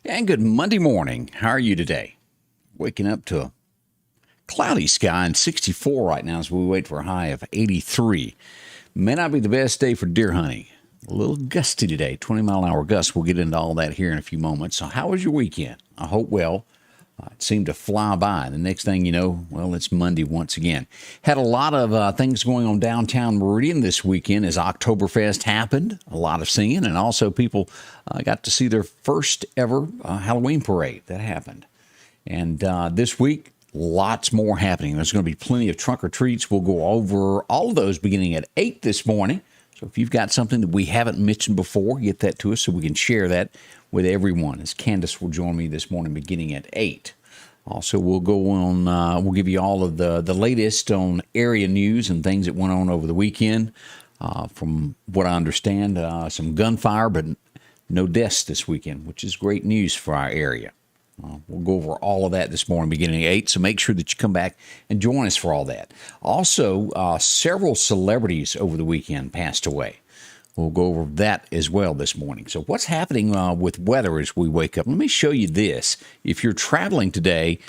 And good Monday morning. How are you today? Waking up to a cloudy sky and 64 right now as we wait for a high of 83. May not be the best day for deer hunting. A little gusty today, 20-mile-an-hour gusts. We'll get into all that here in a few moments. So how was your weekend? I hope well. It seemed to fly by. The next thing you know, well, it's Monday once again. Had a lot of things going on downtown Meridian this weekend as Oktoberfest happened. A lot of singing, and also people got to see their first ever Halloween parade that happened. And this week, lots more happening. There's going to be plenty of trunk or treats. We'll go over all of those beginning at 8 this morning. So if you've got something that we haven't mentioned before, get that to us so we can share that with everyone, as Candace will join me this morning beginning at 8. Also, we'll go on, we'll give you all of the latest on area news and things that went on over the weekend. From what I understand, some gunfire, but no deaths this weekend, which is great news for our area. We'll go over all of that this morning beginning at 8, so make sure that you come back and join us for all that. Also, several celebrities over the weekend passed away. We'll go over that as well this morning. So what's happening with weather as we wake up? Let me show you this. If you're traveling today,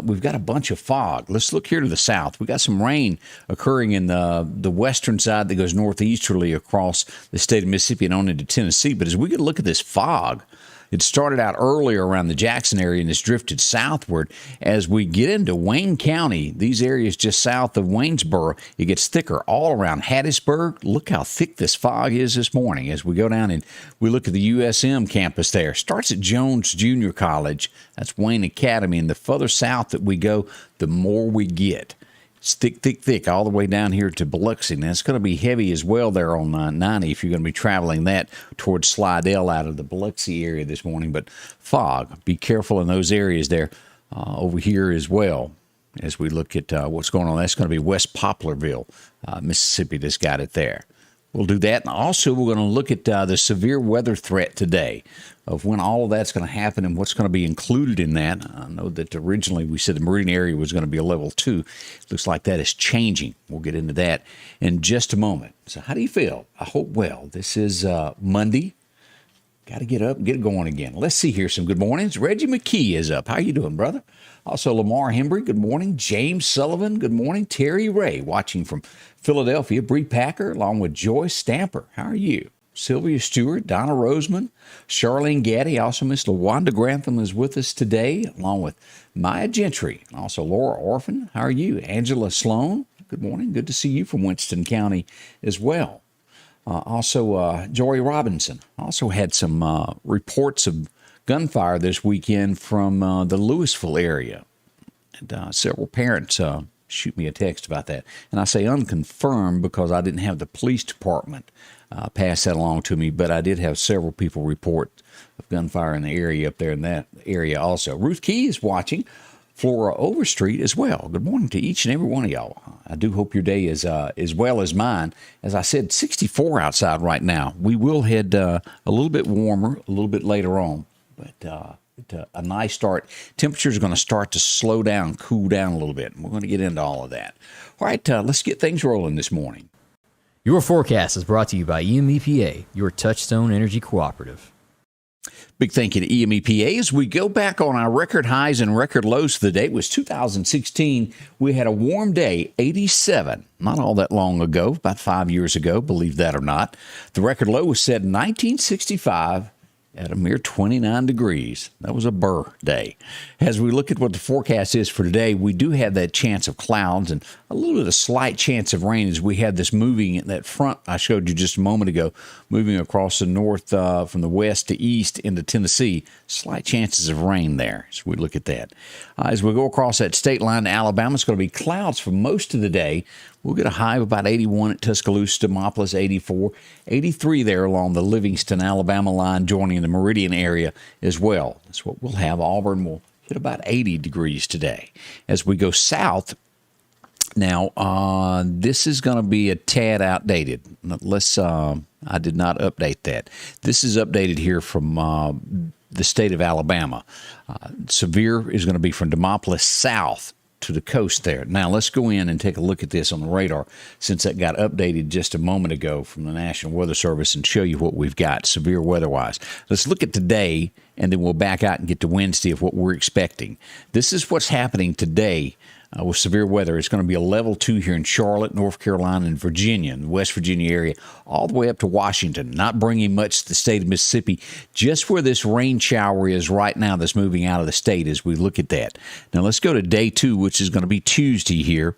we've got a bunch of fog. Let's look here to the south. We've got some rain occurring in the western side that goes northeasterly across the state of Mississippi and on into Tennessee. But as we can look at this fog, it started out earlier around the Jackson area and has drifted southward. As we get into Wayne County, these areas just south of Waynesboro, it gets thicker all around Hattiesburg. Look how thick this fog is this morning. As we go down and we look at the USM campus there. Starts at Jones Junior College. That's Wayne Academy. And the further south that we go, the more we get. It's thick, thick, thick all the way down here to Biloxi. Now, it's going to be heavy as well there on 90 if you're going to be traveling that towards Slidell out of the Biloxi area this morning. But fog, be careful in those areas there over here as well as we look at what's going on. That's going to be West Poplarville, Mississippi that's got it there. We'll do that. And also, we're going to look at the severe weather threat today of when all of that's going to happen and what's going to be included in that. I know that originally we said the Meridian area was going to be a level 2. Looks like that is changing. We'll get into that in just a moment. So how do you feel? I hope well. This is Monday. Got to get up and get going again. Let's see here some good mornings. Reggie McKee is up. How you doing, brother? Also, Lamar Hembry, good morning. James Sullivan, good morning. Terry Ray, watching from Philadelphia. Bree Packer, along with Joyce Stamper. How are you? Sylvia Stewart, Donna Roseman, Charlene Gaddy. Also, Miss LaWanda Grantham is with us today, along with Maya Gentry. Also, Laura Orphan. How are you? Angela Sloan, good morning. Good to see you from Winston County as well. Also, Jory Robinson also had some reports of gunfire this weekend from the Louisville area. And several parents shoot me a text about that. And I say unconfirmed because I didn't have the police department pass that along to me, but I did have several people report of gunfire in the area up there in that area also. Ruth Key is watching. Flora Overstreet as well. Good morning to each and every one of y'all. I do hope your day is as well as mine. As I said, 64 outside right now. We will head a little bit warmer a little bit later on, but a nice start. Temperatures are going to start to slow down, cool down a little bit. We're going to get into all of that. All right, let's get things rolling this morning. Your forecast is brought to you by EMEPA, your Touchstone Energy Cooperative. Big thank you to EMEPA. As we go back on our record highs and record lows for the day, it was 2016. We had a warm day, 87, not all that long ago, about 5 years ago, believe that or not. The record low was set in 1965 at a mere 29 degrees. That was a burr day. As we look at what the forecast is for today, we do have that chance of clouds and a little bit of slight chance of rain as we have this moving, that front I showed you just a moment ago, moving across the north from the west to east into Tennessee. Slight chances of rain there as we look at that. As we go across that state line to Alabama, it's going to be clouds for most of the day. We'll get a high of about 81 at Tuscaloosa, Demopolis, 84, 83 there along the Livingston, Alabama line, joining the Meridian area as well. That's what we'll have. Auburn will hit about 80 degrees today. As we go south, now this is going to be a tad outdated. I did not update that. This is updated here from the state of Alabama. Severe is going to be from Demopolis south to the coast there. Now, let's go in and take a look at this on the radar since that got updated just a moment ago from the National Weather Service and show you what we've got severe weather-wise. Let's look at today, and then we'll back out and get to Wednesday of what we're expecting. This is what's happening today. With severe weather, it's going to be a level 2 here in Charlotte, North Carolina, and Virginia, in the West Virginia area, all the way up to Washington, not bringing much to the state of Mississippi, just where this rain shower is right now that's moving out of the state as we look at that. Now, let's go to day 2, which is going to be Tuesday here,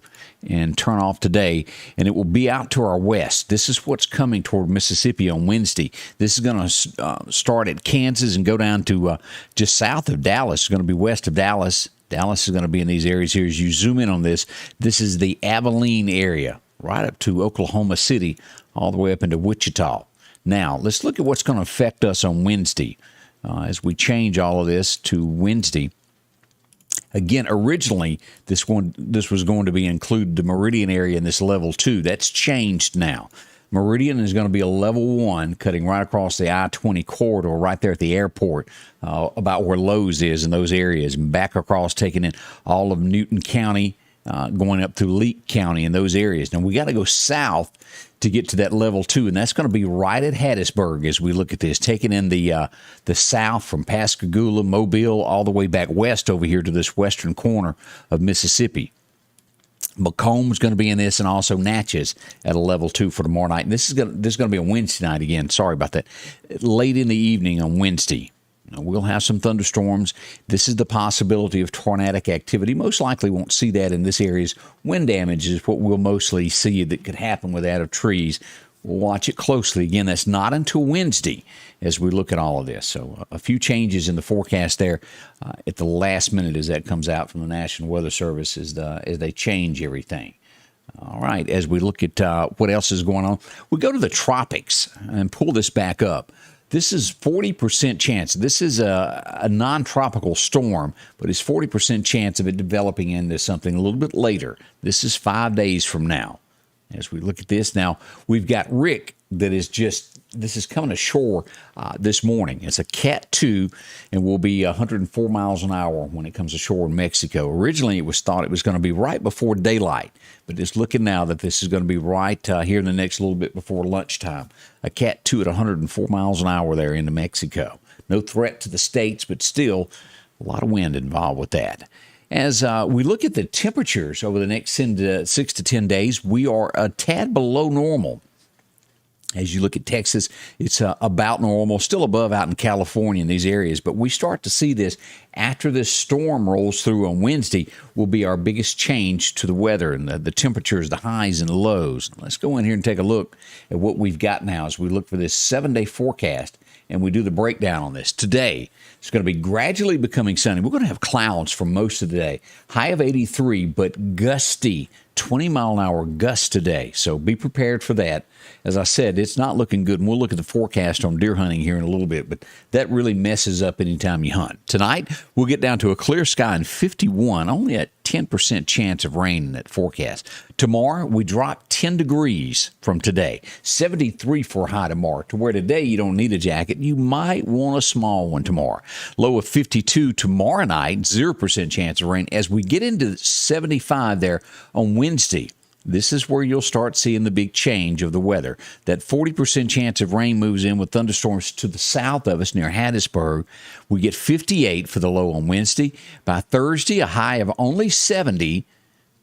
and turn off today, and it will be out to our west. This is what's coming toward Mississippi on Wednesday. This is going to start at Kansas and go down to just south of Dallas. It's going to be west of Dallas. Dallas is going to be in these areas here. As you zoom in on this, this is the Abilene area, right up to Oklahoma City, all the way up into Wichita. Now, let's look at what's going to affect us on Wednesday as we change all of this to Wednesday. Again, originally, this was going to be include the Meridian area in this level 2. That's changed now. Meridian is going to be a level 1, cutting right across the I-20 corridor right there at the airport, about where Lowe's is in those areas, and back across, taking in all of Newton County, going up through Leake County in those areas. Now, we got to go south to get to that level 2, and that's going to be right at Hattiesburg as we look at this, taking in the south from Pascagoula, Mobile, all the way back west over here to this western corner of Mississippi. Macomb's going to be in this, and also Natchez at a level 2 for tomorrow night. And this is going to be a Wednesday night again. Sorry about that. Late in the evening on Wednesday. We'll have some thunderstorms. This is the possibility of tornadic activity. Most likely won't see that in this area's wind damage is what we'll mostly see that could happen with that of trees. We'll watch it closely. Again, that's not until Wednesday as we look at all of this. So a few changes in the forecast there at the last minute as that comes out from the National Weather Service as they change everything. All right, as we look at what else is going on, we go to the tropics and pull this back up. This is 40% chance. This is a non-tropical storm, but it's 40% chance of it developing into something a little bit later. This is 5 days from now. As we look at this now, we've got Rick that is this is coming ashore this morning. It's a Cat 2 and will be 104 miles an hour when it comes ashore in Mexico. Originally, it was thought it was going to be right before daylight, but it's looking now that this is going to be right here in the next little bit before lunchtime. A Cat 2 at 104 miles an hour there into Mexico. No threat to the states, but still a lot of wind involved with that. As we look at the temperatures over the next 6 to 10 days, we are a tad below normal. As you look at Texas, it's about normal, still above out in California in these areas. But we start to see this after this storm rolls through on Wednesday will be our biggest change to the weather and the temperatures, the highs and lows. Let's go in here and take a look at what we've got now as we look for this 7-day forecast and we do the breakdown on this. Today, it's going to be gradually becoming sunny. We're going to have clouds for most of the day. High of 83, but gusty, 20-mile-an-hour gusts today. So be prepared for that. As I said, it's not looking good. And we'll look at the forecast on deer hunting here in a little bit, but that really messes up anytime you hunt. Tonight, we'll get down to a clear sky and 51, only a 10% chance of rain in that forecast. Tomorrow, we drop 10 degrees from today. 73 for a high tomorrow, to where today you don't need a jacket. You might want a small one tomorrow. Low of 52 tomorrow night, 0% chance of rain. As we get into 75 there on Wednesday, this is where you'll start seeing the big change of the weather. That 40% chance of rain moves in with thunderstorms to the south of us near Hattiesburg. We get 58 for the low on Wednesday. By Thursday, a high of only 70.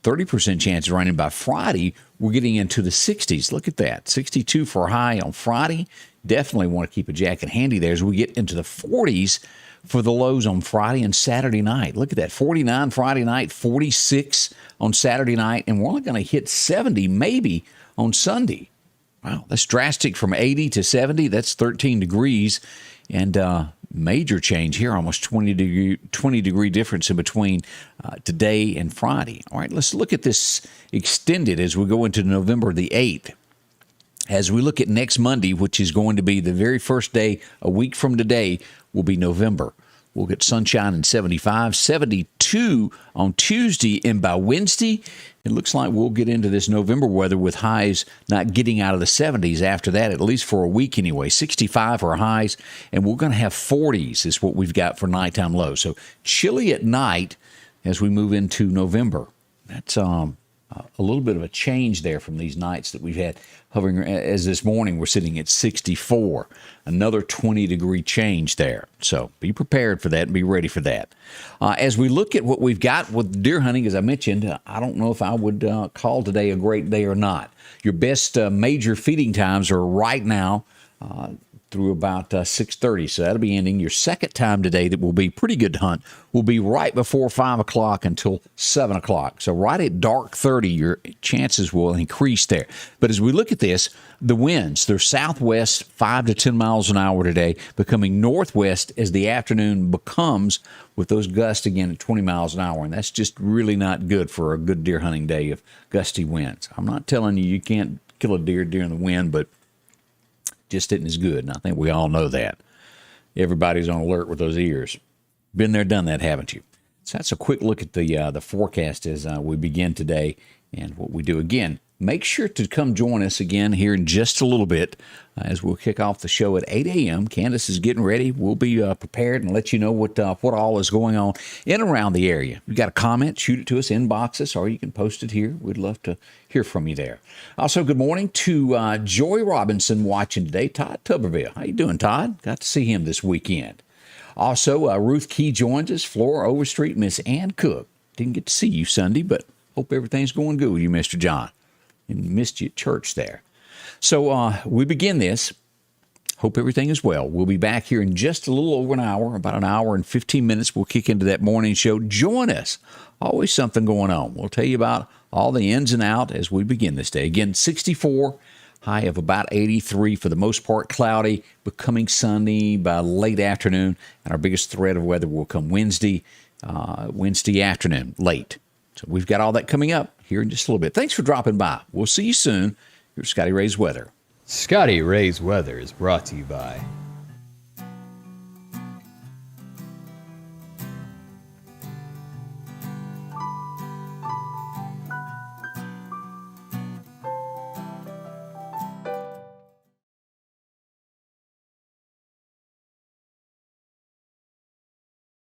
30% chance of raining. By Friday, we're getting into the 60s. Look at that. 62 for a high on Friday. Definitely want to keep a jacket handy there as we get into the 40s for the lows on Friday and Saturday night. Look at that. 49 Friday night, 46 on Saturday night, and we're only going to hit 70 maybe on Sunday. Wow, that's drastic from 80 to 70. That's 13 degrees, and major change here, almost 20 degree difference in between today and Friday. All right, let's look at this extended as we go into November the 8th. As we look at next Monday, which is going to be the very first day, a week from today, will be November. We'll get sunshine and 75, 72 on Tuesday, and by Wednesday, it looks like we'll get into this November weather with highs not getting out of the 70s after that, at least for a week anyway. 65 are highs, and we're going to have 40s is what we've got for nighttime lows. So chilly at night as we move into November. That's a little bit of a change there from these nights that we've had hovering. As this morning, we're sitting at 64, another 20-degree change there. So be prepared for that and be ready for that. As we look at what we've got with deer hunting, as I mentioned, I don't know if I would call today a great day or not. Your best major feeding times are right now through about 6:30. So that'll be ending. Your second time today that will be pretty good to hunt will be right before 5 o'clock until 7 o'clock. So right at dark 30, your chances will increase there. But as we look at this, the winds, they're southwest 5 to 10 miles an hour today, becoming northwest as the afternoon becomes, with those gusts again at 20 miles an hour. And that's just really not good for a good deer hunting day of gusty winds. I'm not telling you can't kill a deer during the wind, but just isn't as good, and I think we all know that. Everybody's on alert with those ears. Been there, done that, haven't you? So that's a quick look at the forecast as we begin today and what we do. Again, make sure to come join us again here in just a little bit as we'll kick off the show at 8 a.m. Candace is getting ready. We'll be prepared and let you know what all is going on in and around the area. If you got a comment, shoot it to us, inbox us, or you can post it here. We'd love to hear from you there. Also, good morning to Joy Robinson watching today. Todd Tuberville. How you doing, Todd? Got to see him this weekend. Also, Ruth Key joins us. Flora Overstreet, Miss Ann Cook. Didn't get to see you Sunday, but hope everything's going good with you, Mr. John. And missed you at church there. So we begin this. Hope everything is well. We'll be back here in just a little over an hour, about an hour and 15 minutes. We'll kick into that morning show. Join us. Always something going on. We'll tell you about all the ins and outs as we begin this day. Again, 64, high of about 83, for the most part cloudy, becoming sunny by late afternoon. And our biggest threat of weather will come Wednesday afternoon, late. So we've got all that coming up here in just a little bit. Thanks for dropping by. We'll see you soon. Here's Scotty Ray's weather. Scotty Ray's weather is brought to you by